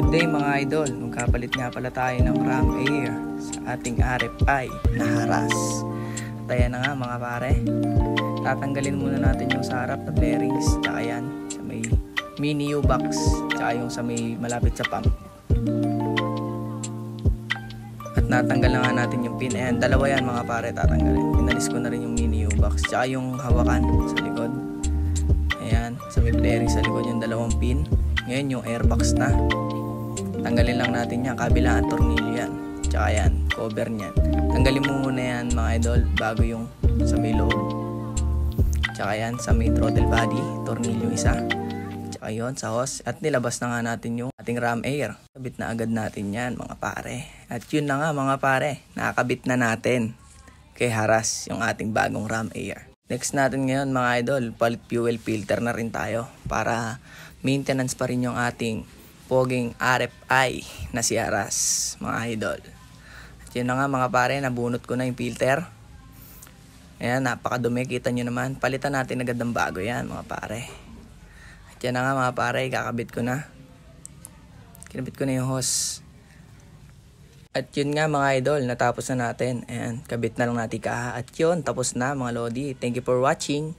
Today mga idol, magkapalit nga pala tayo ng RAM Air sa ating RFI na Haras. At ayan na nga mga pare, tatanggalin muna natin yung sa harap na bearings, tsaka yan sa may mini U-box, tsaka yung sa may malapit sa pump. At natanggal na nga natin yung pin. Ayan, dalawa yan mga pare tatanggalin. Pinalis ko na rin yung mini U-box, tsaka yung hawakan sa likod. Ayan, sa may bearing sa likod yung dalawang pin. Ngayon yung airbox na. Tanggalin lang natin yan, kabila at tornilyo yan. Tsaka yan, cover nyan. Tanggalin mo muna yan mga idol bago yung sa may loob. Tsaka yan, sa may throttle body, tornilyo isa. Tsaka yun, sa hose. At nilabas na nga natin yung ating RAM Air. Kabit na agad natin yan mga pare. At yun na nga mga pare, nakakabit na natin kay Haras yung ating bagong RAM Air. Next natin ngayon mga idol, palit fuel filter na rin tayo para maintenance pa rin yung ating poging RFI na si Haras mga idol. At yun na nga mga pare, nabunot ko na yung filter. Ayan, napakadumi, kita nyo naman. Palitan natin agad ng bago yan mga pare. At yan na nga mga pare, kakabit ko na. Kinabit ko na yung hose. At yun nga mga idol, natapos na natin. Ayan, kabit na lang natin ka. At yun, tapos na mga lodi. Thank you for watching.